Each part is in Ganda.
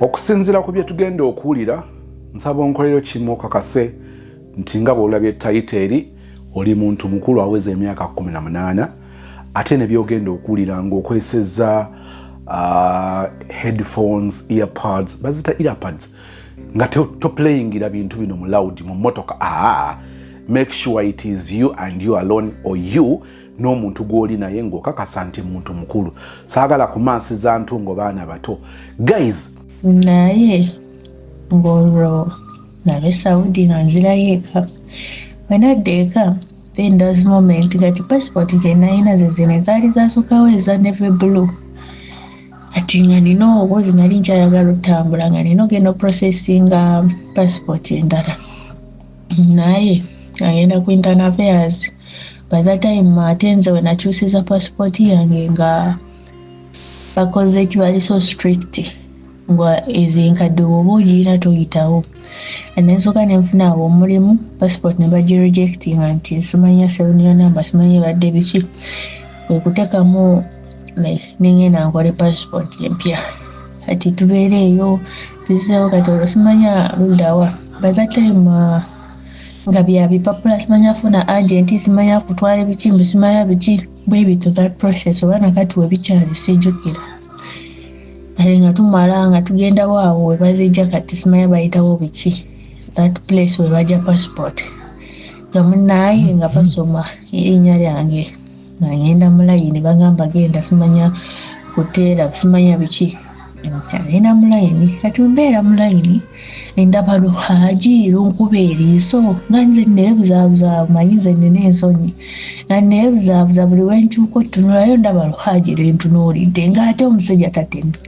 Okusinzira ku bye tugenda okuwulira, nsaba onkolero kimu okakase nti nga bw'olabye tayiteri oli muntu mukulu aweza emyaka 18 ate ne byogenda okuwulira ng'okwesezza headphones, earpods, bazita earpods nga toplayingira bintu bino mu loud mu motoka. Make sure it is you and you alone, or you n'omuntu gw'oli naye ng'okakasa nti muntu mukulu. Saagala kumaasiza ntungo baana bato. Guys, naye ng'olwo nabe Saudi nga nzirayo eka. Bwe nadda eka then those moment ngati passport gye nalina ze zino zaali zasookawo eza navy blue. Ati nga nino obuzi nali nkyayagala otambula nga nino genda processinga passport endala. Naye agenda ku internal affairs. By that time ate nze we nakyusiza passport yange nga bakoze kibali so strict nga ezenkadde oba ogirina toyitawo. Nensooka nenfuna awo omulimu passport ne bagirejectinga nti simanya serial number, simanya badde biki. Bwe kuteekamu nengenda nkole passport empya. Ati tubeere eyo tuziseewo kati olwo simanya luddawa. By that time nga bya bipapula simanya funa agent, simanya kutwala biki, simanya biki. Bwe bityo that process oba nakati we bikyali sijjukira. Ali nga tumala nga tugenda waawo we bazijja kati simanya bayitawo biki. That place we bajja passport. Nga munnaye nga basoma erinnya lyange. Nga ngenda mu layini bagamba genda simanya kuteera simanya biki. Ngenda mu layini kati mbeera mu layini ndaba Luhaji lunkuba eriiso nga nze neebuzaabuza manyi nze nina ensonyi nga neebuzaabuza buli wenkyuka otunulayo ndaba Luhaji lwentunuulidde ng'ate omusajja tatenda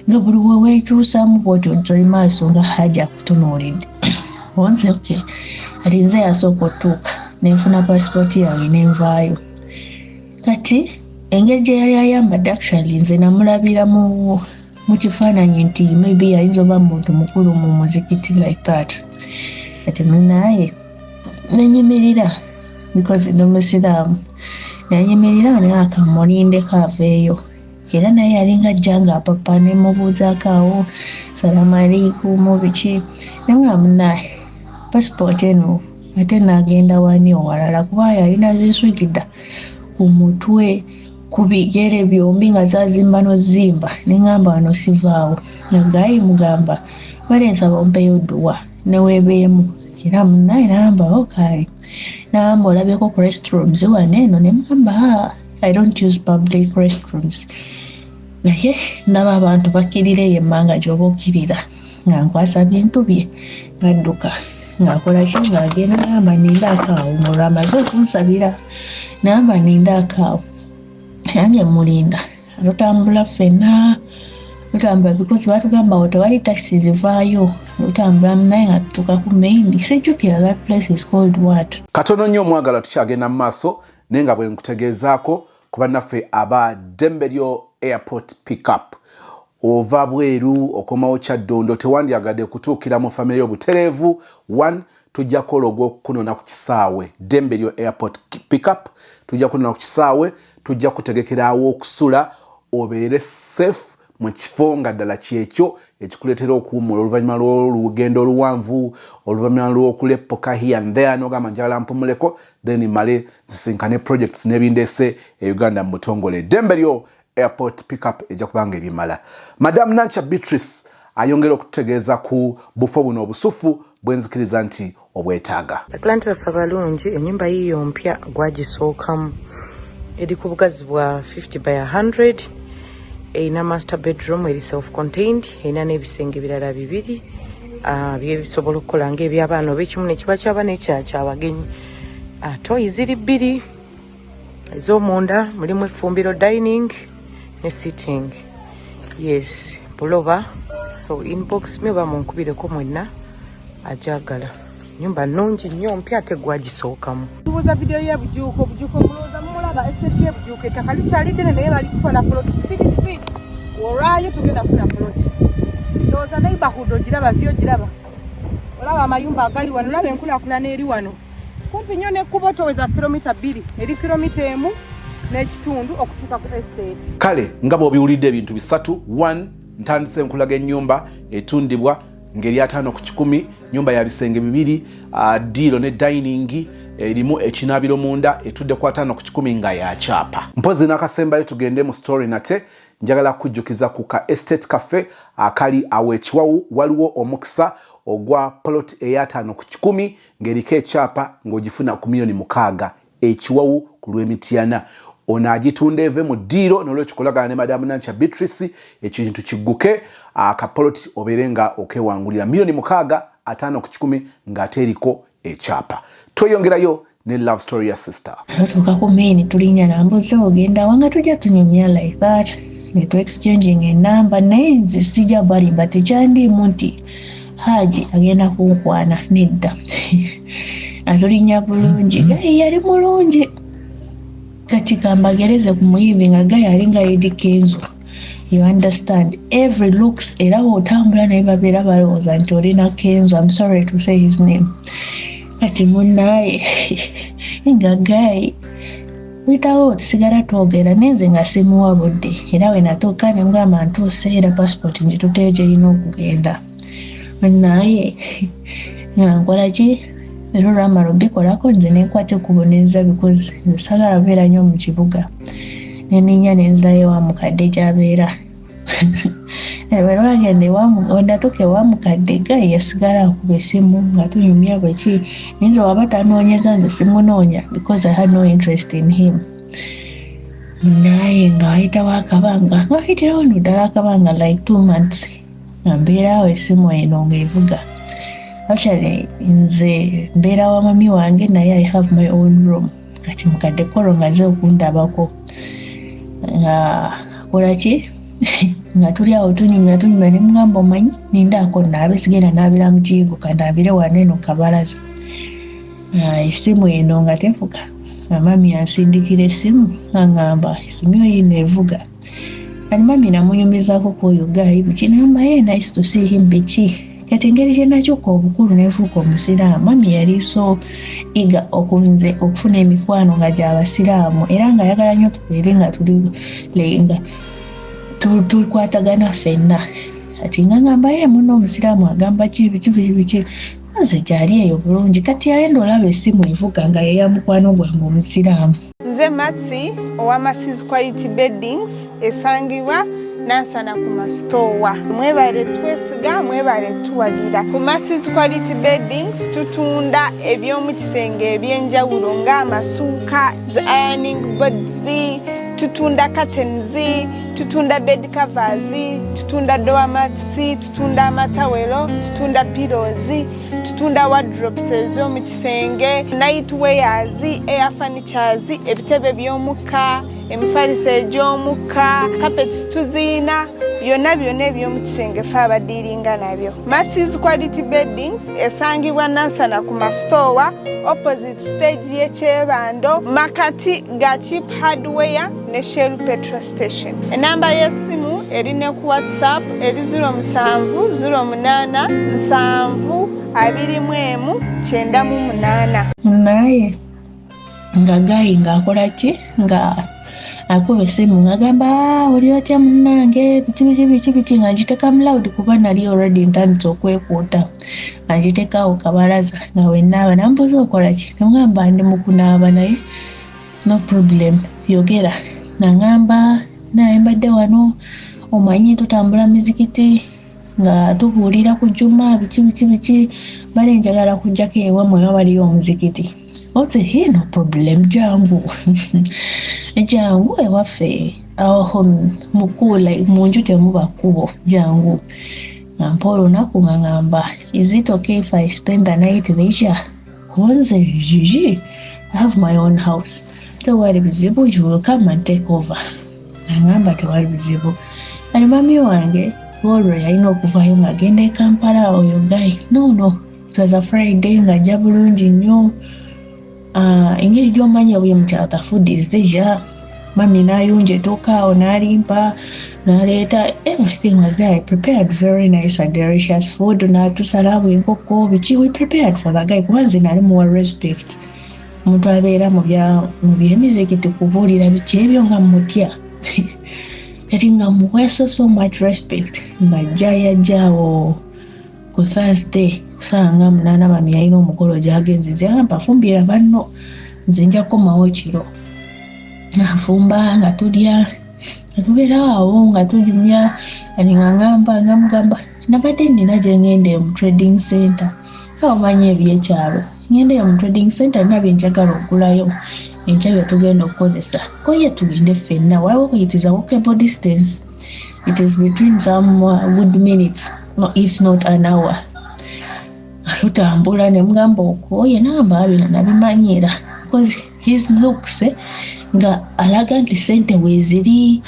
nga buli we weekyusaamu bw'otyo ntoli maaso nga Haji akutunuulidde. Once okay ati nze yasooka otuuka nenfuna passport yange nenvaayo. Kati engeri gye yali ayambadde actually nze namulabira mu kifaananyi nti maybe yayinza oba muntu mukulu mu muzikiti like that. Kati munaye nenyimirira because ndi musiraamu. Nenyimirira naye akamulindeko aveeyo. Era naye yalinga ajja ng'apapa nemubuuzaako awo salaamu aleikum biki. Nemwe munaye passport eno ate n'agenda wani owalala kuba yalina ziswikidda ku mutwe ku bigere byombi nga zazimba nozimba. Neŋŋamba wano sivaawo nagayi mugamba wale nsaba ompeyo dduwa neweebeemu. Era munaye n'agamba okay. N'agamba olabyeko ku restrooms wano eno nemugamba I don't use public restrooms. Naye ndaba abantu bakkirira emmanga gy'oba okkirira nga nkwasa bintu bye ng'adduka ng'akola ki ng'agenda n'agamba nindaako awo ng'olwo amaze okunsabira n'agamba nindaako awo. Nange mulinda lutambula ffenna lutambula because batugamba awo tewali taxi zivaayo lutambula naye nga tutuuka ku main sijjukira that place is called what. Katono nnyo omwagala tukyagenda mu maaso naye nga bwe nkutegeezaako ku bannaffe aba Dembelyo Airport Pickup. Ova bweru okomawo Kyaddondo tewandyagadde kutuukira mu famire y'obutereevu 1 tujja kola ogw'okunona ku kisaawe Dembelyo Airport Pickup. Tujja kunona ku kisaawe, tujja kutegekerawo okusula obeere safe mu kifo nga ddala kyekyo ekikuleetera okuwummula oluvannyuma lw'olugendo oluwanvu, oluvannyuma lw'okuleppoka here and there n'ogamba njagala mpumuleko then male zisinkane projects n'ebindeese e Uganda mu butongole. Dembelyo Airport Pickup ejja kubanga ebimala. Madam Nancha Beatrice ayongera okutegeeza ku bufo buno obusufu bwenzikiriza nti obwetaaga. Atlanta baffe balungi ennyumba yiyo mpya gwagisookamu eri ku bugazi bwa 50 by 100. Erina master bedroom eri self contained, erina n'ebisenge birala 2 byebisobola okukola ng'eby'abaana oba ekimu ne kiba ky'abaana ekyabagenyi. Toyi ziri 2 ez'omunda, mulimu effumbiro dining ne sitting. Yes, puloba. So inbox me oba munkubireko mwenna ajagala. Nyumba nnungi nnyo mpya ate gwagisookamu. Tubuuza video ya bujuuko mulooza mulaba estate y'ebujuuko ettaka likyali ddene naye bali kutwala plot speed. Olwayo tugenda kufuna plot. Ndowooza neighborhood ogiraba vyo giraba. Olaba amayumba agali wano, olaba enkulaakulana eri wano. Kumpi nnyo n'ekkubo toweza kilomita 2 eri kilomita 1 n'ekitundu okutuuka ku estate. Kale nga bw'obiwulidde ebintu bisatu. 1 ntandise nkulaga ennyumba etundibwa ngeri 5 ku 10, nyumba ya bisenge 2, dilo ne dining, erimu ekinabiro munda, etudde kwa 5 ku 10 nga ya chapa. Mpozi nakasembayo tugende mu story nate, njagala kujjukiza ku ka estate cafe akali awechiwawu waliwo omukisa ogwa plot eya 5 ku 10 ngerike chapa ngojifuna ku milioni 6 echiwawu ku lw'Emityana. Ono agitunda eve mu diro n'olwekikolagana ne Madam Nancha Beatrice ekintu kigguke akapoloti oberenga okewangulira milioni 6 5 ku 10 ng'ateriko echapa. Tweyongerayo ne love story ya sister. Tuka ku main tulinya nambuze ogenda wanga tujja tunyumya like that. Netu exchanging a number names sija bali batejandi munti Haji agenda kunkwana nedda. Atulinya bulungi gayi yali mulungi. Katika magereza kumuyivi nga gayi alinga Eddie Kenzo. You understand? Every looks era otambula naye babera balowooza nti olina Kenzo. I'm sorry to say his name. Kati munnaye nga gayi witawo tusigala twogera nenze nga simuwabudde era we natuuka ne mugamba ntuuse era passport njituteyo gyerina okugenda. Munnaye nga nkola ki ero lwamala obikolako nze nenkwate kuboneza because nze sagala beera nnyo mu kibuga neninya nenzirayo wa mukadde gy'abeera. Bwe lwagenda ondatuuka ewa mukadde gayi yasigala akuba essimu nga tunyumya bweki nze waba tanoonyeza nze simunoonya because I had no interest in him. Naye nga wayitawo akabanga ng'ayitirawo nno ddala akabanga like 2 months nga mbeerawo essimu eno ng'evuga. Actually nze mbeera wa mami wange naye I have my own room. Kati mukadde kolo nga nze okundabako nga akola ki nga tuli awo tunyumya ne mugamba omanyi nindaako naabe sigenda naabira mu kiyigo kanaabire wano eno kabalaza. Essimu eno nga tevuga. Mami yansindikira essimu ngamba essimu yo yino evuga. Kati mami namunyumizaako ku oyo gayi bukinamba ye nice to see him biki. Kati engeri gye nakyuka obukulu neefuuka omusiraamu. Mami yali so iga okunze okufuna emikwano nga gy'abasiraamu era nga ayagala nnyo tubeere nga tuli lenga tukwatagana ffenna. Kati nga ngamba ye muno omusiraamu agamba biki nze gyali eyo bulungi. Kati ayenda olaba essimu evuga nga yeya mukwano gwange omusiraamu. Nze Masi owa Masi's Quality Beddings esangibwa Nansana ku masitowa. Mwebale twesiga, mwebale tuwalira. Ku Masi's Quality Beddings tutunda eby'omu kisenge eby'enjawulo ng'amasuuka, ironing boards, tutunda curtains, tutunda bed covers, tutunda door mats, tutunda amatawero, tutunda pillows, tutunda wardrobes ez'omu kisenge, night wears, air furnitures, ebitebe by'omukka, emifaliso egy'omukka, carpets tuziina, byonna eby'omu kisenge fe abadiiringa nabyo. Masi's Quality Beddings esangibwa Nansana ku masitowa opposite stage y'ekyebando makati ga Cheap Hardware ne Shell Petrol Station. Enamba y'essimu erine ku WhatsApp eri 07872198. Naye nga gayi ng'akola ki nga akuba essimu ng'agamba oli otya munnange biki nga ngiteeka mu loud kuba nali already ntandise okwekuuta nga ngiteekawo kabalaza nga wennaaba nambuza okola ki nemugamba ndi mu kunaaba naye no problem yogera nangamba naye mbadde wano omanyi tutambula mizikiti nga tubuulira ku juma biki bale njagala kujjako ewammwe waliyo omuzikiti. Ote no problem jangu. Jangu ewaffe aho mukula munju temuba kubo jangu. Mpolo naku ngamba is it okay if I spend the night there? Konze jiji I have my own house. Tewali bizibu you will come and take over. Ngamba tewali bizibu. Ali mami wange olwo yalina okuvayo ng'agenda e Kampala oyo guy. No. It was a Friday ng'ajja bulungi nnyo. Engeri gy'omanyi obuye mukyala food is deja. Mami n'ayunja ettooka awo n'alimpa n'aleeta everything was there. I prepared very nice and delicious food. N'atusalawo enkoko biki we prepared for the guy kuba nze nali muwa respect. Omuntu abeera mu by'emizikiti kubuulira biki ebyo nga mutya. kati nga muweso so much respect nga jayajjawo ku Thursday kusanga 8 mami yalina omukolo gyagenze zagamba fumbira banno nze nja kukomawo kiro afumba nga tulya tubeera awo nga tujumya ani ngamugamba nabadde nina gye ngende mu trading center abamanyi ebyekyalo ngende mu trading center nina byenjagala okugulayo enkya bye tugenda okukozesa koye tugende ffenna waliwo kuyitiza walkable distance. It is between some good minutes, if not an hour. Tutambula ne mugamba okoye namba abina nabimanyira because his looks nga alaga nti sente weziri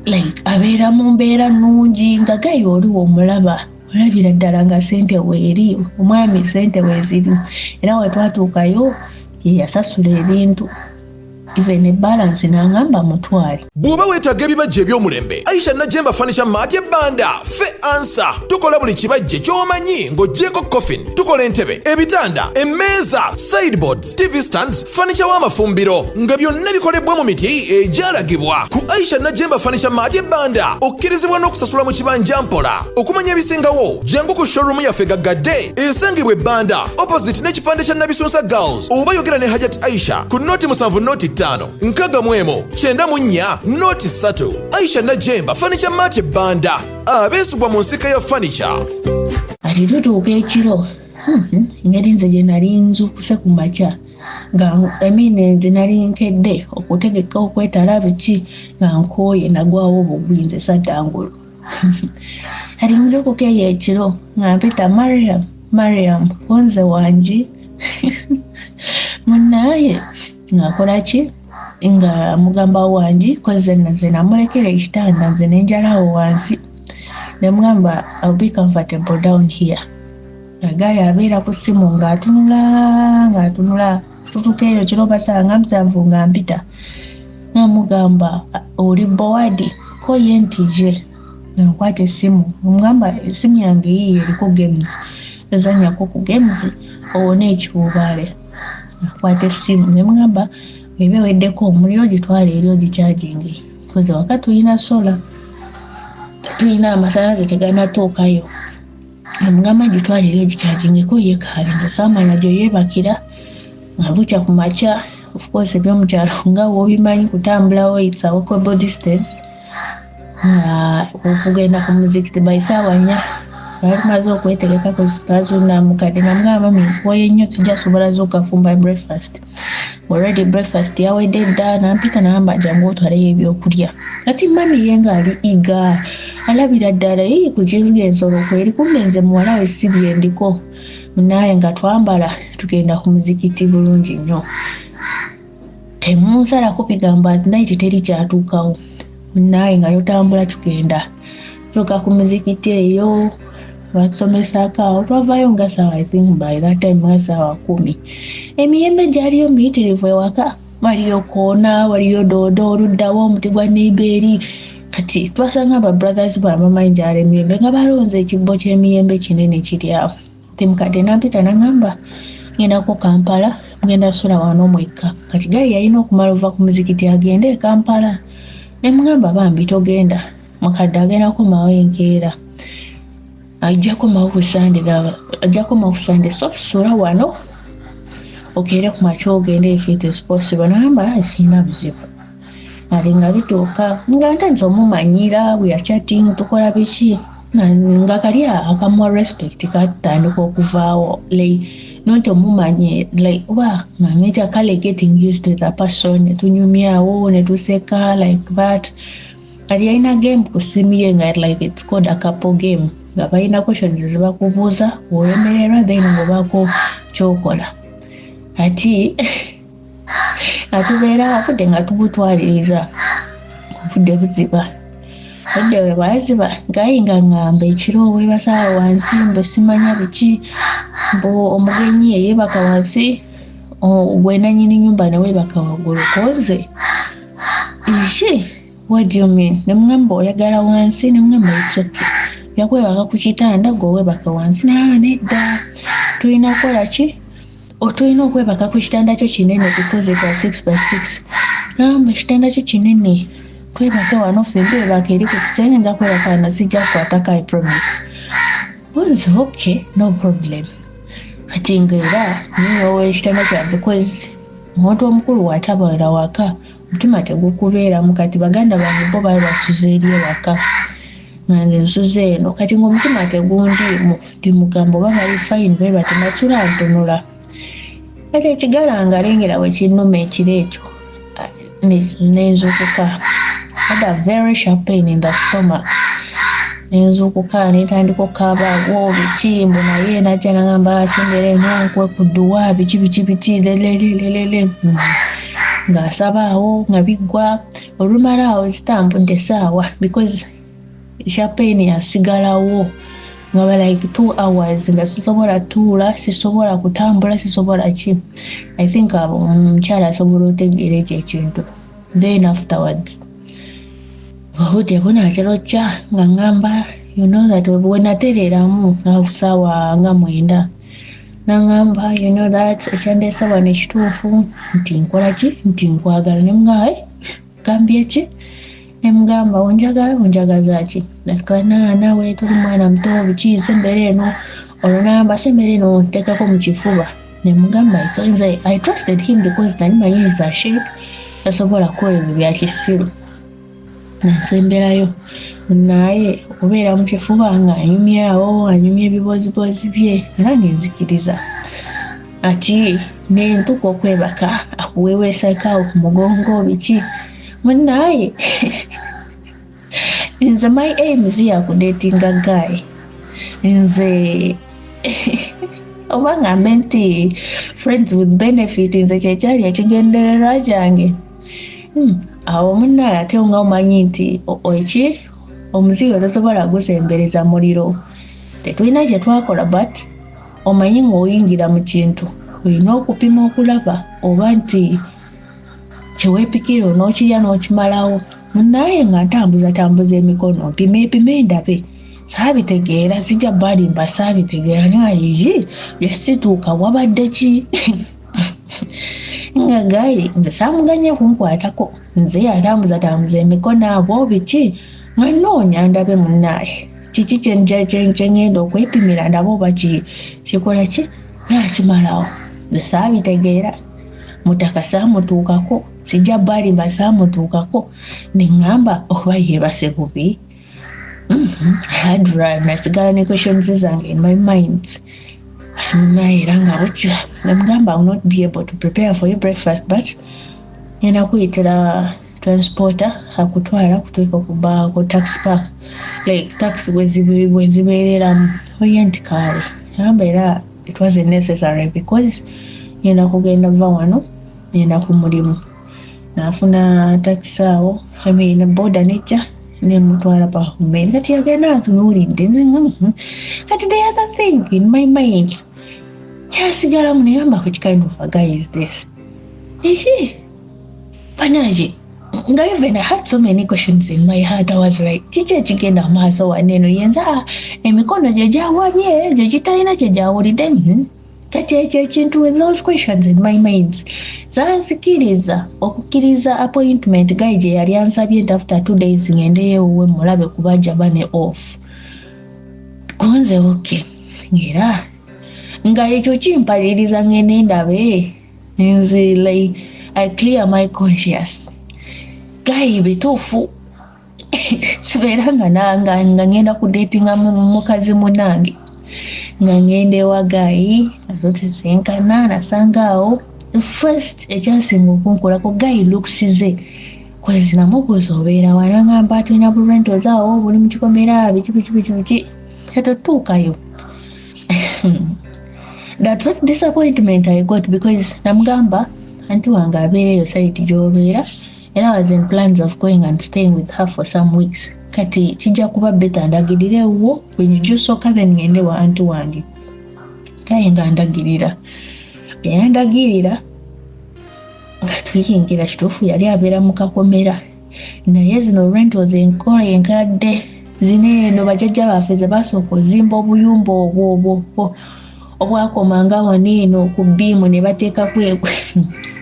like abeera mu mbeera nnungi nga gayo oli omulaba olabira ddala nga sente weeri omwami sente weziri era wetwatuukayo yeyasasula ebintu even balance nangamba mutwali bw'oba weetaaga ebibajje eby'omulembe Aisha Najemba Furniture Mart Banda fe ansa tukola buli kibajje ky'omanyi ng'oggyeko coffin tukola entebe ebitanda emmeeza sideboards TV stands furniture w'amafumbiro nga byonna bikolebwa mu miti egyalagibwa ku Aisha Najemba Furniture Mart Banda okkirizibwa n'okusasula mu kibanja mpola okumanya ebisingawo jangu ku showroom yaffe gaggadde esangibwa Banda opposite n'ekipande kya Nabisunsa Girls oba yogera ne Hajat Aisha ku noti 7 noti 5 nkaga mwemo 94 noti 3 Aisha Najemba Furniture Mart Banda abeesubwa mu nsika ya furniture. Ati tutuuka ekiro ngeri nze gye nali nzuukuse ku makya nga nze nali nkedde okutegeka okwetala biki nga nkooye nagwawo obugwinze saddangulu ati nzuukuka eyo ekiro nga mpita Mariam onze wangi munaaye ng'akola ki nga mugamba wangi koze nze namulekera ekitanda nze nenjalawo wansi nemugamba I'll be comfortable down here. Agaya abeera ku ssimu ng'atunula tutuuka eyo kiro basanga 7 nga mpita namugamba oli board ko ye ntije nakwata essimu omugamba essimu yange yiyo eriko games ezanyako ku games owone ekibubaale nakwata essimu nemugamba ebe weddeko omuliro gitwale eri ogikyajingi koze wakati tulina sola tulina amasanyalaze teganatuukayo omugamba gitwale eri ogikyajingiko yekaali nze saamanya gye yebakira nga bukya ku makya of course ebyomukyalo nga wobimanyi kutambulawo it's a walkable distance okugenda ku muzikiti by ssaawa 4 bali tumaze okwetegekako zitazunamukadde nga mugamba mami nkuwoye nnyo sijja sobola zokafumba breakfast already breakfast yawedde dda nampita namba jangu otwaleyo ebyokulya kati mami ye ngaali iga alabira ddala yiyi ku kiziga ensolo kweri kumbe nze muwala we si byendiko naye nga twambala tugenda ku muzikiti bulungi nnyo temunsalako bigamba naiti teri kyatuukawo naye nga yotambula tugenda tuka ku muzikiti eyo batusomesako awo twavayo nga sawa I think by that time nga sawa 10 emiyembe gyaliyo miyitirivu ewaka waliyo koona waliyo doodo oluddawo omuti gwa neighbor kati twasanga ababrothers bamamanyi gyali emiyembe nga balonze ekibbo ky'emiyembe kinene kiri awo temukadde nampita nangamba ngendako Kampala mugenda sula wano mwekka kati gali yalina okumala ova ku muzikiti agende e Kampala nemugamba bambi togenda mukadde agenda kukomawo enkeera ajja komawo ku Sunday so sula wano okeere ku makya ogende if it is possible nagamba siina buzibu ali nga bituuka nga ntanze omumanyira we are chatting tukola biki nga kali akamuwa respect katandika okuvaawo nonti omumanye like oba ngameta kale getting used to the person tunyumyawo netuseka like that ali alina game ku simu ye nga like it's called a couple game nga balina questions zebakubuuza owemererwa then ngobaako kyokola ati atubeera afudde nga tubutwaliriza obudde buziba odde we bwaziba ngayinga ngamba ekiro webasala wansi mbe simanya biki mbo omugenyi eyebaka wansi gwenanyini nyumba nawebaka waggulu koze ishi what do you mean nemugamba oyagala wansi nemugamba ekyoke yakwebaka ku kitanda gwewebaka wansi nedda tulina kukola ki otulina okwebaka ku kitanda kyo kinene because it was 6 by 6 namba ekitanda kyo kinene twebake wano ffembe ebaka eri ku kisenge nja kwebakana sijja kukwatako I promise. Was okay, no problem. Kati ng'era niyowa ekitanda kya because omuntu omukulu watabaera waka mutima tegukubeeramu kati baganda bange bo bali basuza eri ewaka nga nsuze eno kati ng'omutima tegundiimu ndi mugambo oba bali fine bwe bati nasula ntunula kati ekigala nga lengera bwe kinnuma ekiro ekyo nenzukuka had a very sharp pain in the stomach nenzukuka netandika okukaaba bikimbu naye najja nagamba simbere nankwe kudduwa biki lelelelelele ng'asabaawo nga biggwa olumalaawo zitambudde essaawa because champagne yasigalawo nga like 2 hours nga sisobola tuula sisobola kutambula sisobola ki. I think omukyala asobola otegeera ekyo ekintu. Then afterwards obudde bunaatera okya nga ngamba you know that bwe natereeramu nga ssaawa nga 9 nangamba you know that ekyandeesa wano ekituufu nti nkola ki nti nkwagala nemugawe gambye ki nemugamba onjagaza ki nakana nawe tuli mwana muto bikiise embere eno olunamba sembere eno nteekako mu kifuba nemugamba nze I trusted him because nali manyi is a shape tasobola kukola ebyo bya kisiru nasemberayo naye okubeera mu kifuba nga anyumyawo anyumya ebibozibozi bye era ngenzikiriza ati nentuka okwebaka akuweweesakaawo ku mugongo biki munaye nze my aims yakudatinga guy nze oba ngambe nti friends with benefit nze kyekyali ekigendererwa kyange awo munaye ate nga omanyi nti eki omuzigo tosobola gusembereza muliro tetulina kye twakola but omanyi ng'oyingira mu kintu olina okupima okulaba oba nti kyeweepikira onookirya n'okimalawo munaye nga ntambuza emikono mpime ndabe saabitegeera sijja balimba saabitegeera naye yasituuka wabadde ki nga gayi nze saamuganya kunkwatako nze yatambuza emikono abo biki nga noonya ndabe munaye kiki kyengenda okwepimira ndabe oba kikola ki nakimalawo nze saabitegeera mutaka saamutuukako sijja balimba saamutuukako neŋŋamba oba yeebase bubi. Nasigala ne questions zange in my mind naye era nga bukya nemugamba I will not be able to prepare for your breakfast but ngenda kuyitira transporter akutwala kutuuka ku taxi park like taxi bwe zibeereramu orient kale nagamba era it wasn't necessary because ngenda kugenda va wano ngenda ku mulimu nafuna taxi awo na boda nejja nemutwala pa kumene kati yagenda atunuulidde nze kati the other thing in my mind kyasigala muneyamba which kind of a guy is this panaje nga even I had so many questions in my heart. I was like kiki ekigenda maaso waneno yenza emikono gye gyawabye gye kitalina kye gyawulidde kati ekyo ekintu with those questions in my mind zanzikiriza okukkiriza appointment guy gye yali ansabye nti after 2 days ngendeyo mulabe kuba jabane off konze okay ngira nga ekyo kimpaliriza ngene ndabe nze like I clear my conscience guy bituufu sibeeranga nga ngenda kudatinga mukazi munange nga ngende wa guy atotesenkana nasangaawo first ekyasinga okunkolako guy looks ze kwezi namubuuza obeera wanangamba tulina burentals awo buli mu kikomera biki katotuukayo. That was disappointment I got because namugamba anti wange abeereyo site gy'obeera and I was in plans of going and staying with her for some weeks. Kati kijja kuba better ndagirirewo bwenjusooka then ngende wa anti wange kaye nga ndagirira yandagirira nga tuyingira kituufu yali abeera mu kakomera naye zino rentals enkola enkadde zineeno bajjajja baffe ze basooka ozimba obuyumba obwo obwakomanga waneeno ku biimu ne bateekako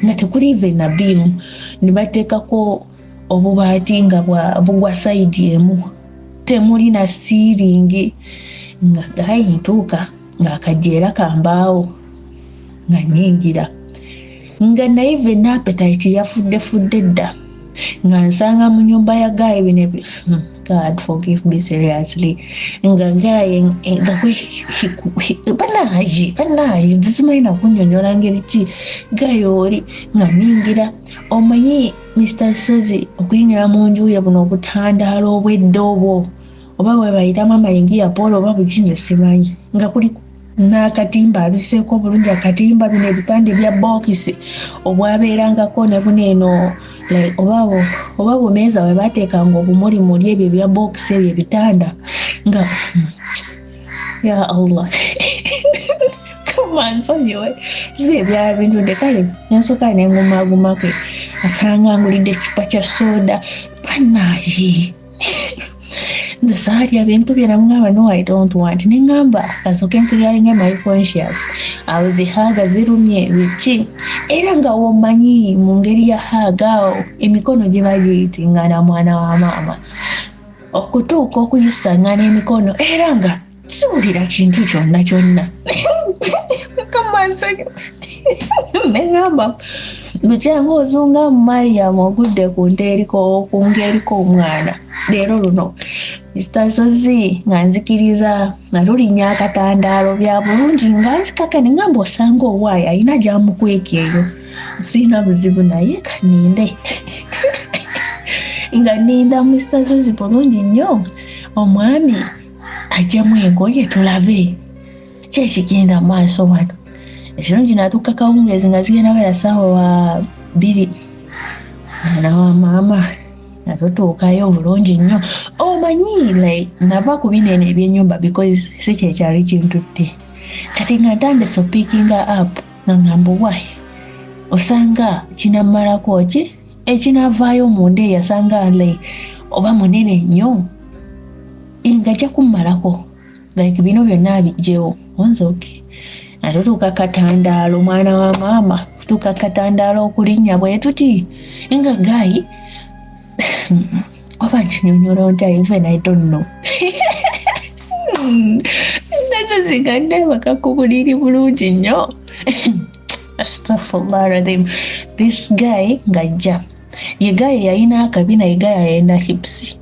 nga tekuli even na biimu ne bateekako obubaati nga bugwa side emu temuli na siiringi nga gayi ntuuka nga akajeera kambaawo nga nyingira nga naive n'appetite yafudde dda nga nsanga mu nyumba ya gayi bine God forgive me seriously nga gayi nga banaji zisimaina kunyonyola ngeri ki gayi oli nga ningira omanyi Mr. Sozi okuyingira mu nju ye buno obutandaalo obw'eddobo oba bwe bayitamu amayingi ya Paul oba bukinze simanyi nga kuli n'akatimba abiseeko bulungi akatimba bino ebipande bya bokisi obwabeerangako ne buneeno oba bumeeza bwe bateekanga obumulimuli ebyo bya bokisi ebyo ebitanda nga ya Allah kamansanyiwe kiba ebyala bintu kale ensooka nengumagumako asanga ngulidde ekicupa kya soda banayi nze saalya bintu byonna mugamba no I don't want nengamba kasooke nkiryalinga my conscious awo zihaaga zirumye biki era nga womanyi mu ngeri ya haagaawo emikono gye bagiyitingana mwana wa maama okutuuka okuyisangana emikono era nga siwulira kintu kyonna kamansanyi nengamba bukyanga ozunga mu Mariam ogudde ku ngeeriko omwana leero luno Mr. Sozi nga nzikiriza nga lulinya akatandaalo bya bulungi nga nzikaka nengamba osanga owaayo alina gyamukweka eyo siina buzibu naye kaninde nga ninda Mr. Sozi bulungi nnyo omwami ajjamu engoye tulabe kyekigenda maaso wano ekirungi natuuka kawungeezi nga zigenda bera ssaawa wa 2 mwana wa maama natutuukayo bulungi nnyo omanyi nava ku bineeno ebyennyumba because si kyekyali kintutte kati nga ntandise opickinga up nga ngamba wayi osanga kinammalako ki ekinavaayo munda eyasanga oba munene nnyo nga ajja kummalako bino byonna bijjewo onze oke atutuuka katandaalo mwana wa maama tutuuka katandaalo okulinnya bwe tuti nga gayi oba nkinyonyola ntya even I don't know nazo zigadde bakakubuliri bulungi nnyo astaghfirullah this guy ngajja ye guy yalina akabina ye guy yalina hips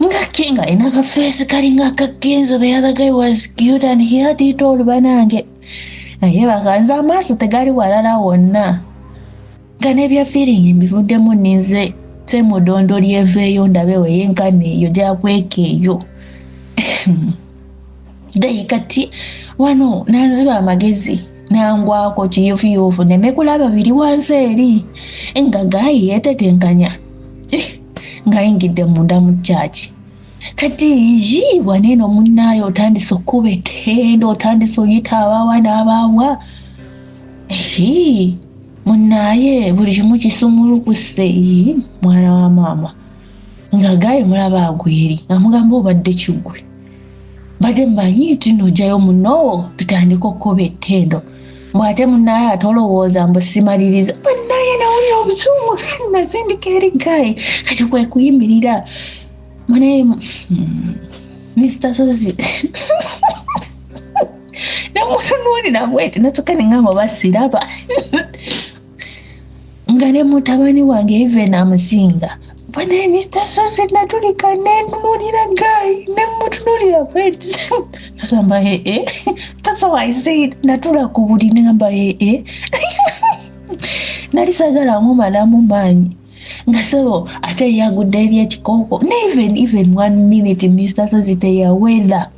nga kinga ina ka face kalinga akakenzo the other guy was cute and he had it all banange naye bakanza amaaso tegali walala wonna nga nebya feeling mbivuddemu ninze semudondo lyeveeyo ndabe weyenkana eyo gyakweka eyo dai kati wano nanziba amagezi nangwako kiyufuyufu nemekulaba biri wansi eri nga gayi yetetenkanya ngayingidde munda mu kyaki kati jiibwa neeno munnaayo otandise okkuba ettendo otandise oyita abaawa n'abaawa munnaaye buli kimu kisumulukuse mwana wa maama nga gayi mulaba agweri amugamba obadde kiggwe badde mbanyi nti nojjayo munnoowo tutandika okkuba ettendo bw'ate munnaaye atolowooza mbu simaliriza bannaye nawulira obusuumu nasindika eri gayi kati kwe kuyimirira mwanaye Mr. Sozi namutunuulira bwete nasooka nengamba basiraba nga ne mutabani wange even amusinga bwanaye Mr. Sozi natulika nentunuulira gayi nemutunuulira bwete nagamba that's how I said natula ku buli nengamba nali sagala mumalamu maanyi nga sebo ate yagudde eri ekikooko ne even 1 minute Mr. Sozi teyawela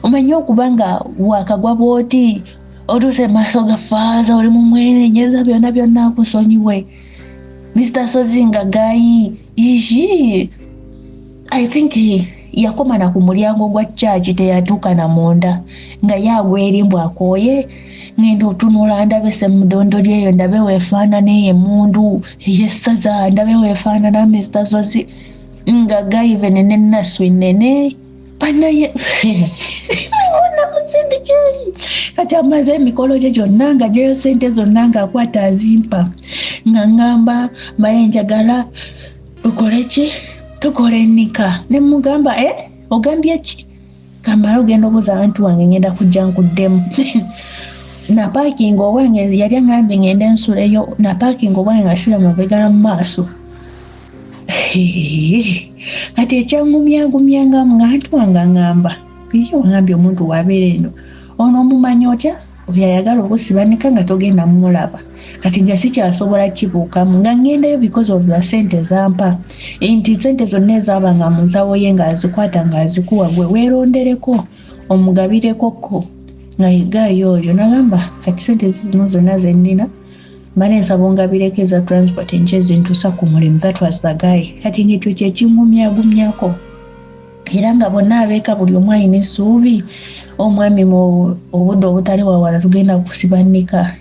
omanyi okuba nga wakagwa bwoti otuuse maaso gafaaza oli mumwenenyeza byonna akusonyiwe Mr. Sozi nga gayi I think yakomana ku mulyango gwa church teyatuuka na munda nga yagwerimbwa akooye ngenda otunula ndabe semudondo lyeyo ndabe weefaanana emundu eyessaza ndabe weefaanana Mr. Sozi nga gayive nene naswi nene banaye nabona musindikeri kati amaze emikolo gye gyonna nga gyeyo sente zonna nga akwata azimpa nga ngamba mbale njagala ukole ki tukole nika ne mugamba ogambye ki kamala ogenda obuuza abantu wange ngenda kujja nkuddemu na parking owange yali angambye ngenda ensuleyo na parking owange ngasira mabega mu maaso kati ekyangumyangamu ng'antu wange aŋŋamba biki wangambye omuntu wabeera eno ono omumanyi otya oyo ayagala okusibanika nga togenda mumulaba kati nga sikyasobola kibuukamu nga ŋŋendayo because of the sente zampa nti sente zonna ezaabanga mu nsawo ye ng'azikwata ng'azikuwa gwe weerondereko omugabirekoko nga yegaayo oyo nagamba kati sente zino zonna zennina mane nsaba ongabireko eza transport nki ezintuusa ku mulimu that was the guy kati ng'ekyo kyekingumyagumyako era nga bonna abeeka buli omu alina essuubi omwami mu obudde obutali wawala tugenda kusibanika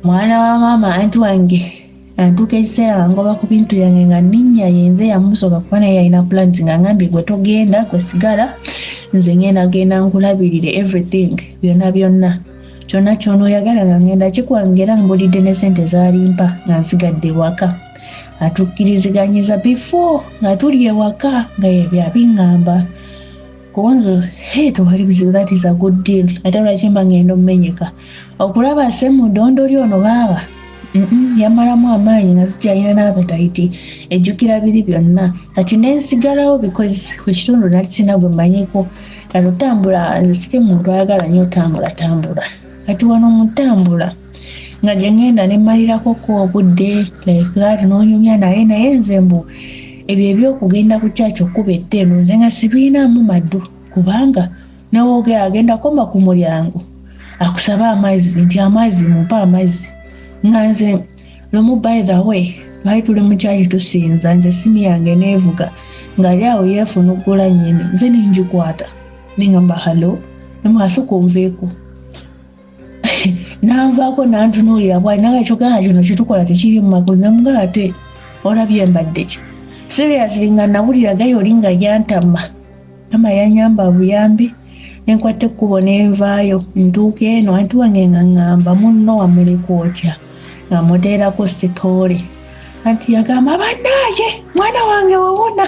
mwana wa maama anti wange antuuka ekiseera ngoba ku bintu yange nga nninnya yenze yamusooka kuba naye yalina plans nga ngambye gwe togenda gwe sigala nze genda nkulabirire everything byonna kyonna ky'onooyagala nga ngenda kikwange era mbulidde ne sente zaalimpa nga nsigadde waka atukkirizganyiza before nga tuli ewaka nga yebyabiŋŋamba kunze tewali buzibu that is a good deal ate lwaki mba ngenda omumenyeka okulaba ase mu ddondo lyono baaba yamalamu amaanyi nga zikyalina n'abetaiti ejjukira biri byonna kati nensigalawo because ku kitundu nali sina gwe mmanyiko kati otambula nzisike muntu ayagala nnyo otambula kati wano mutambula nga gye ngenda ne mmalirako ko obudde like that n'onyumya naye nze mbu ebyo ebyokugenda ku kyaki okkuba etteeno nze nga sibiinaamu maddu kubanga newoogera agenda koma ku mulyango akusaba amazzi nti amazzi mumpa amazzi nga nze lumu by the way twali tuli mu kyaki tusinza nze simu yange neevuga ng'ali awo yeefunuggula nnyini nze nengikwata nengamba halo nemwasukunveeko nanvaako nantunuulira bwali nagakyogana kino kitukola tekiri mu magulu nemugala ate olabye mbadde ki seriously nga nawulira gayo olinga yantama ama yanyamba buyambi nenkwata ekkubo nenvaayo ntuuka eno anti wange nga ŋŋamba munno wamulekwotya nga muteerako sitoole anti yagamba bannaaye mwana wange wawona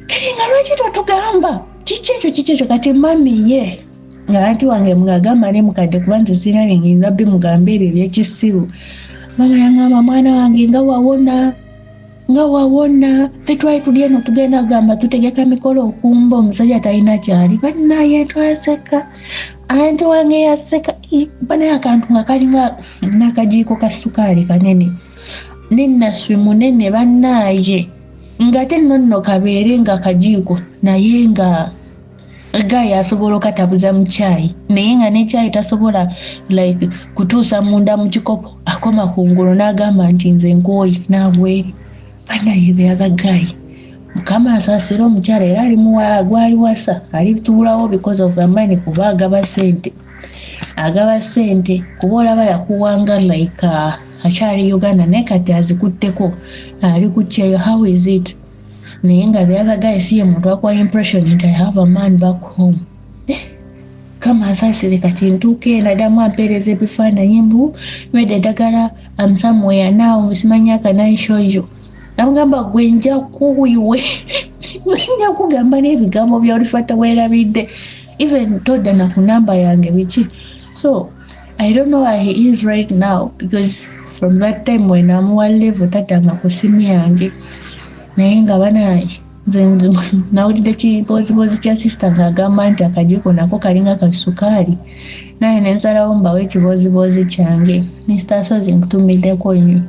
kati nga lwaki totugamba kiki ekyo kati mami ye nga anti wange mugagamba ne mukadde kuba nze sirina byenginza bbi mugambe ebyo ebyekisiru mama yangamba mwana wange nga wawona ffe twali tuli eno tugenda gamba tutegeka mikolo okumba omusajja talina kyali bannaye twaseka anti wange yaseka banaye akantu nga kalinga n'akajiiko ka sukaali kanene nenaswi munene bannaye ng'ate nonno kabeere nga kajiiko naye nga gayi asobola okatabuza mu caayi naye nga n'ekyayi tasobola like kutuusa munda mu kikopo akoma kungulu n'agamba nti nze nkooyi n'abweri banaye the other guy mukama asaasira omukyala era gwali wasa alituulawo because of the money kuba agaba sente kuba olaba yakuwanga like akyali Uganda naye kati azikutteko ali kukyayo how is it naye nga the other guy siye muntu akuwa impression nti I have a man back home kama asaasire kati ntuuka eno addamu ampeereza ebifaananyi mbu nwedde eddagala I'm somewhere now simanya can I show you namugamba gwe nja kuwiwe nja kugamba n'ebigambo by'olifata weerabidde even todda na ku namba yange biki so I don't know where he is right now because from that time when amuwa level tatanga ku simu yange naye nga banaye nze nawulidde kibozibozi kya sisita ng'agamba nti akajiiko nako kalinga kasukaali naye nensalawo mbawo ekibozibozi kyange ne sitaasozi nkutumiddeko nnyo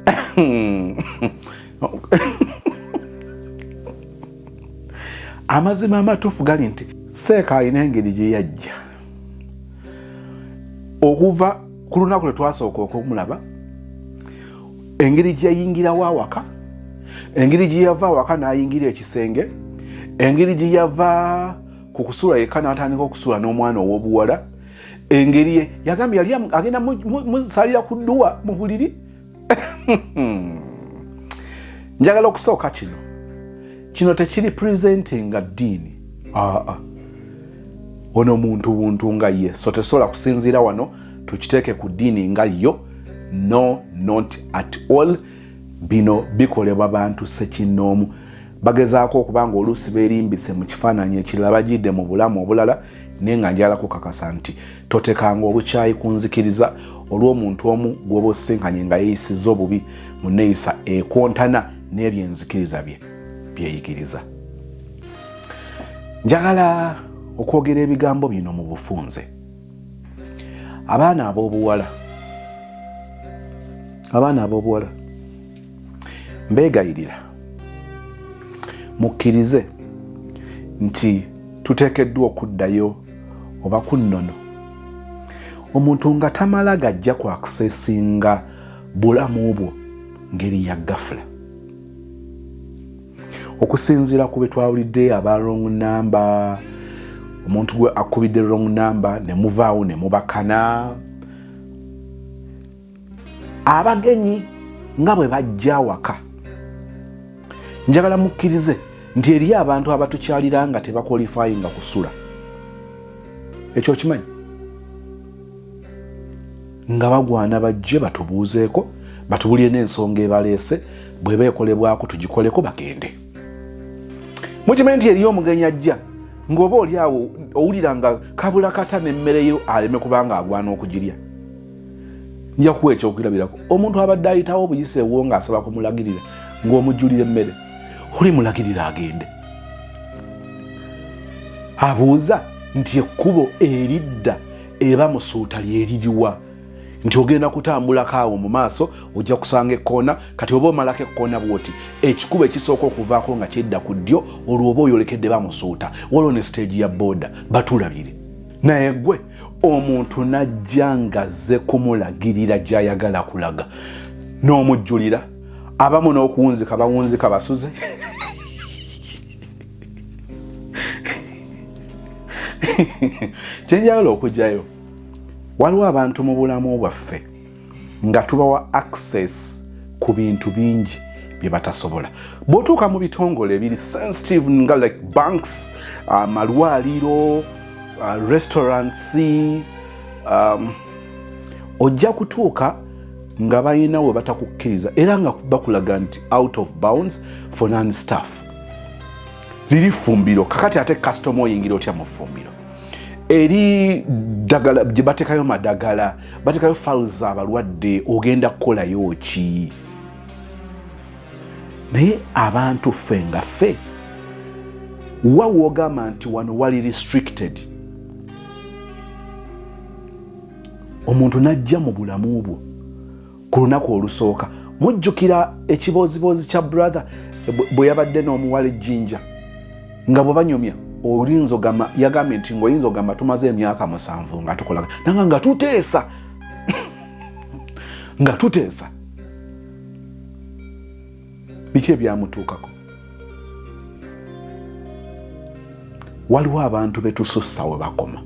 amazima amatuufu gali nti seeka alina engeri gye yajja okuva ku lunaku lwe twasooka okumulaba engeri gye yayingirawo awaka engeri gye yava awaka n'ayingira ekisenge engeri gye yava ku kusula yekka n'atandika okusula n'omwana ow'obuwala engeri ye yagambye yali agenda musalira ku dduwa mu buliri njagala okusooka kino tekiri presentinga ddiini ono muntu buntu nga ye so tesobola kusinziira wano tukiteeke ku ddiini nga yo no not at all bino bikolebwa bantu ssekinnoomu bagezaako okubanga oluusi beerimbise mu kifaananyi ekirala bagidde mu bulamu obulala naye nga njala kukakasa nti totekanga obukyayi kunzikiriza olw'omuntu omu gw'oba osisinkanye nga yeeyisizza obubi mu neeyisa ekontana n'ebyenzikiriza bye byeyigiriza. Njagala okwogera ebigambo bino mu bufunze. Abaana ab'obuwala mbeegayirira mukkirize nti tuteekeddwa okuddayo oba ku nnono omuntu nga tamala gajja ku akusesinga bulamu bwo ngeri ya gafula. Okusinziira ku bye twawulidde aba wrong number, omuntu gwe akubidde wrong number ne muvaawo ne mubakana, abagenyi nga bwe bajja waka njagala mukkirize nti eriyo abantu abatukyalira nga tebakwalifayinga kusula. Ekyo kimanyi nga bagwana bajje batubuuzeeko batubulire n'ensonga ebaleese bwe beekolebwako tugikoleko bagende. Mukimanyi nti eriyo omugenyi ajja ng'oba oli awo owulira nga kabula kata n'emmere yo aleme kubanga agwana okugirya. Nja kuwa ekyokulabirako omuntu abadde ayitawo obuyise ewo ng'asaba kumulagirira ng'omujjulira emmere oli mulagirira agende. Abuuza nti ekkubo eridda eba musuuta lyeririwa nti ogenda kutambulako awo mu maaso ojja kusanga ekkoona kati oba omalako ekkoona bwoti ekikubo ekisooka okuvaako nga kidda ku ddyo olwo oba oyolekedde bamusuuta waliwo ne stage ya booda batulabire. Naye gwe omuntu najja ngazze kumulagirira gy'ayagala kulaga n'omujjulira abamu n'okuwunzika bawunzika basuze kyenjagala okugyayo waliwo abantu mu bulamu bwaffe nga tubawa access ku bintu bingi bye batasobola. Bw'otuuka mu bitongole ebiri sensitive nga like banks, malwaliro, restaurants, ojja kutuuka nga balina we batakukkiriza era nga bakulaga nti out of bounds for non-staff. Liri ffumbiro kakati ate customer oyingira otya mu ffumbiro. Eri ddagala gye batekayo madagala batekayo files abalwadde ogenda kukolayo ki? Naye abantu ffe nga ffe wawogamba nti wano wali restricted. Omuntu najja mu bulamu bwo ku lunaku olusooka. Mujjukira ekibooziboozi kya brother bwe yabadde n'omuwala ejjinja nga bwe banyumya oyinza ogamba yagambye nti ng'oyinza ogamba tumaze emyaka 7 nga tukolaga nanga nga tuteesa nga tuteesa. Biki ebyamutuukako? Waliwo abantu betusussa we bakoma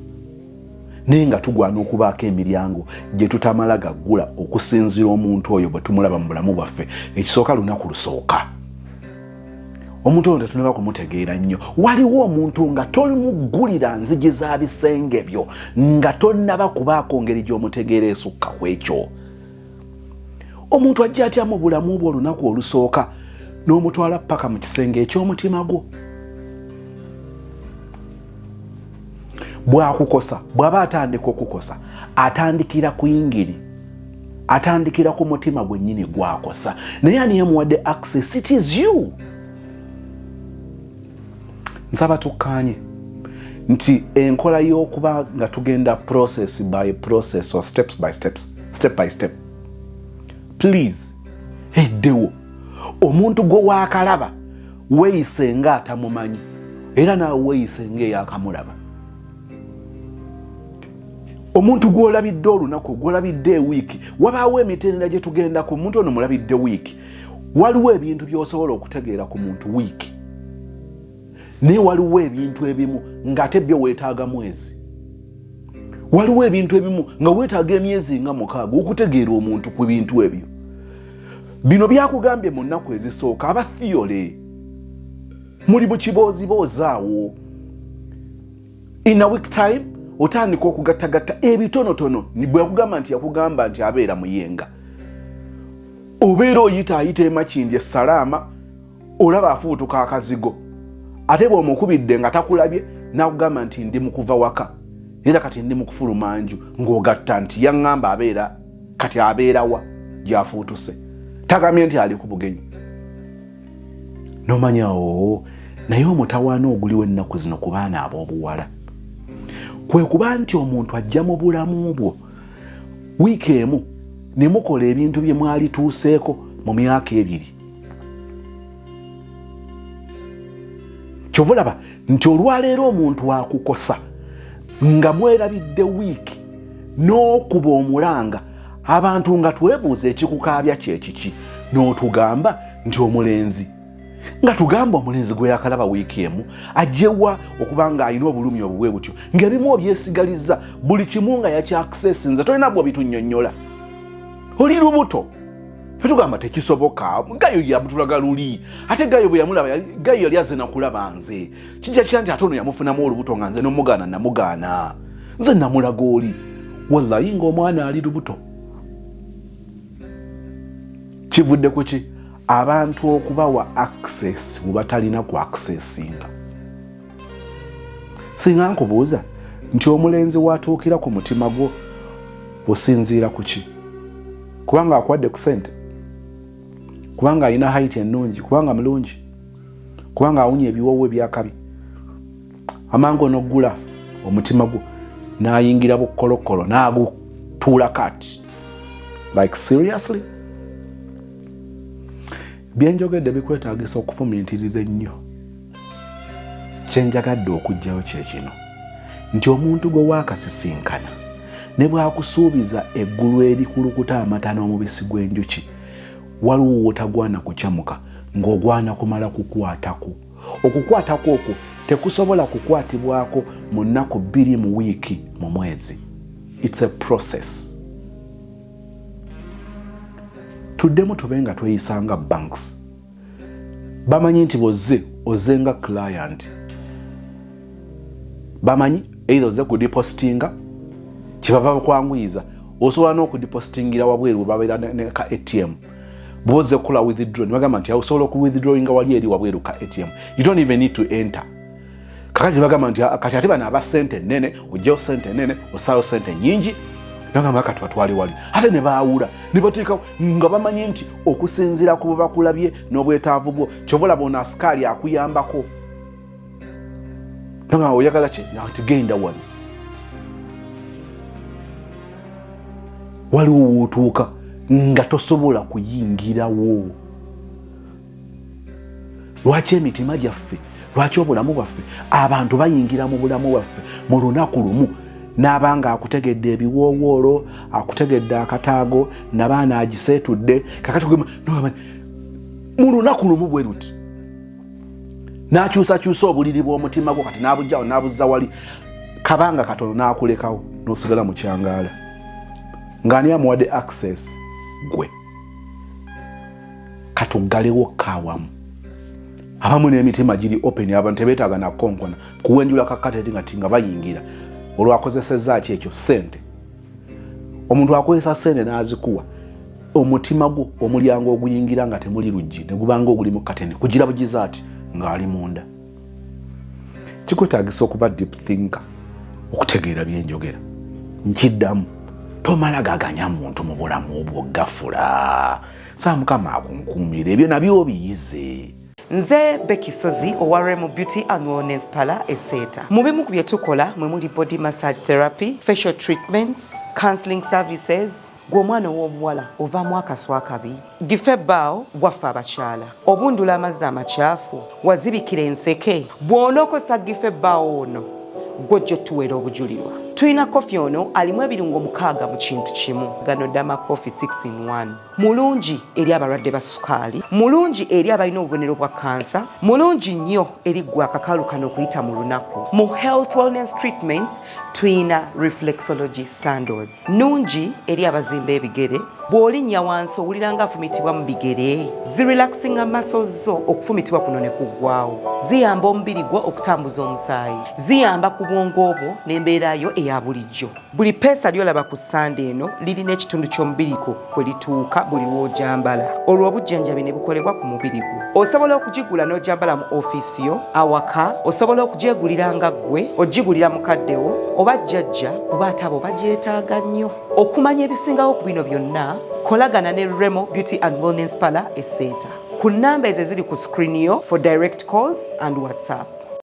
naye nga tugwana okubaako emiryango gye tutamala gaggula okusinziira omuntu oyo bwe tumulaba mu bulamu bwaffe. Ekisooka lunaku lusooka omuntu ono tetunaba kumutegeera nnyo. Waliwo omuntu nga tolimuggulira nzigi za bisenge byo nga tonnaba kubaako ngeri gy'omutegeera esukka ku ekyo. Omuntu ajja atya mu bulamu bwo olunaku olusooka n'omutwala paka mu kisenge eky'omutima gwo. Bw'akukosa bw'aba atandika okukosa atandikira ku yingiri atandikira ku mutima gwennyini gwakosa naye ani yamuwadde access? It is you. Nsaba tukkaanye nti enkola y'okuba nga tugenda process by process or step by step please eddewo. Omuntu gwe waakalaba weeyise nga atamumanyi era naawe weeyise ng'eyakamulaba. Omuntu gw'olabidde olunaku gw'olabidde ewiiki wabaawo emitendera gye tugenda ku muntu ono mulabidde wiiki. Waliwo ebintu by'osobola okutegeera ku muntu wiiki naye waliwo ebintu ebimu ng'ate byo weetaaga mwezi. Waliwo ebintu ebimu nga weetaaga emyezi nga 6 okutegeera omuntu ku bintu ebyo. Bino byakugambye mu nnaku ezisooka aba theory muli mu kibooziboozi awo. In a week time otandika okugattagatta ebitonotono bwe yakugamba nti yakugamba nti abeera muyenga. obeera oyita emakindi salama olaba afuutuka akazigo ate bw'omukubidde nga takulabye n'akugamba nti ndi mu kuva waka era kati ndi mu kufuluma nju ng'ogatta nti yaŋŋamba abeera kati abeerawa gy'afuutuse tagambye nti ali ku bugenyi n'omanyawo naye omutawaana oguliwo ennaku zino ku baana ab'obuwala kwe kuba nti omuntu ajja mu bulamu bwo wiiki emu ne mukola ebintu bye mwalituuseeko mu myaka 2 kyovulaba nti olwaleero omuntu akukosa nga mwerabidde wiiki n'okuba omulanga abantu nga twebuuza ekikukaabya kyekiki n'otugamba nti omulenzi nga tugamba omulenzi gwe yakalaba wiiki emu ajjewa okuba nga alina obulumi obubwe butyo ng'ebimu obyesigaliza buli kimu nga yakyakisesinza tolina bwo bitunnyonnyola oli lubuto fetugamba tekisoboka gayo yamutulaga luli ate gayo bwe yamulaba gayo yali azze nakulaba nze kijja kya nti ate ono yamufunamu olubuto nga nze namugaana nze namulaga oli wallahi ng'omwana ali lubuto kivudde ku ki abantu okubawa access bwe batalina ku accessinga singa nkubuuza nti omulenzi watuukira ku mutima gwo osinziira ku ki kubanga akuwadde ku sente kubanga alina height ennungi kubanga mulungi kubanga awunya ebiwoowo ebyakabi amangu n'oggula omutima gwo n'ayingira bukkolokolo n'agutuula kati like seriously byenjogedde bikwetaagisa okufumiitiriza ennyo kyenjagadde okugjayo kye kino nti omuntu gwe waakasisinkana ne bw'akusuubiza eggulu erikulukuta amata n'omubisi gw'enjuki waliwo wotagwana kukyamuka ng'ogwana kumala kukwatako okukwatako okwo tekusobola kukwatibwako mu nnaku 2 mu wiiki mu mwezi. It's a process. Tuddemu tube nga tweyisanga banks bamanyi nti ozze nga client bamanyi either ozze kudepositinga kibava bakwanguyiza osobola n'okudepositingira wabweru babeera ne ka ATM boze kula withdraw nibagamba nti osobola okuwithdrawinga wali eri wabweru ka ATM you don't even need to enter kakati bagamba nti kati ate bana aba sente nene ojjo sente nene osayo sente nyingi nagamba kati batwali wali ate ne baawula ne bateeka nga bamanyi nti okusinzira ku bakulabye n'obwetaavu bwo kyobola bona askari akuyambako nagamba oyagala ki natugenda wali waliwo wootuuka nga tosobola kuyingirawo. Lwaki emitima gyaffe lwaki obulamu bwaffe abantu bayingira mu bulamu bwaffe mu lunaku lumu n'abanga akutegedde ebiwoowoolo akutegedde akataago n'abaana agiseetudde kakati mu lunaku lumu bwe ruti n'akyusakyusa obuliri bw'omutima gwo kati n'abujjawo n'abuzza wali kabanga katono n'akulekawo n'osigala mu kyangaala ng'ani amuwadde access gwe katuggalewo kaawamu abamu n'emitima giri open abantu tebeetaaga nakonkona kuwenjula kakateti nga bayingira olwakozesezza ki ekyo sente omuntu akozesa sente n'azikuwa omutima gwo omulyango oguyingira nga temuli luggi ne gubanga oguli mu kateni kugira bugiza ati ng'ali munda kikwetaagisa okuba deep thinker okutegeera byenjogera nkiddamu tomala gaganya muntu mu bulamu obwo gafula saa mukama akunkuumira ebyo nabyo obiyize. Nze Becky Sozi owa Remo Beauty and Wellness Parlour Eseta. Mu bimu ku bye tukola mwe muli body massage therapy, facial treatments, counseling services. Gw'omwana w'obuwala ovaamu akaswa akabi gife ebbaawo waffe abakyala obundula amazzi amakyafu wazibikira enseke bw'onookosa gife ebbaawo ono gw'ojja otuweera obujulirwa. Tulina kofi ono alimu ebirungo 6 mu kintu kimu. Gano Dama Coffee 6 in 1. Mulungi eri abalwadde ba sukaali, mulungi eri abalina obubonero bwa kansa, mulungi nnyo eri gwe akakalu kano okuyita mu lunaku. Mu health wellness treatments tulina reflexology sandals. Nungi eri abazimba ebigere, bw'olinnya wansi owulira nga afumitibwa mu bigere. Zirelaxinga muscles zo okufumitibwa kuno ne kuggwaawo. Ziyamba omubiri gwo okutambuza omusaayi. Ziyamba ku bwongo bwo n'embeera yo eya bulijjo. buli peesa lyolaba ku ssande eno lirina ekitundu ky'omubiriko kwe lituuka buli lw'ojambala olwo obujjanjabi ne bukolebwa ku mubiri gwo. Osobola okugigula n'ojambala mu ofiisi yo, awaka, osobola okugyegulira nga ggwe, ogigulira mukaddewo oba jjajja kuba ate abo bagyetaaga nnyo. Okumanya ebisingawo ku bino byonna, kolagana ne Remo Beauty and Wellness Parlour e Seeta ku nnamba ezo eziri ku screen yo for direct calls and WhatsApp.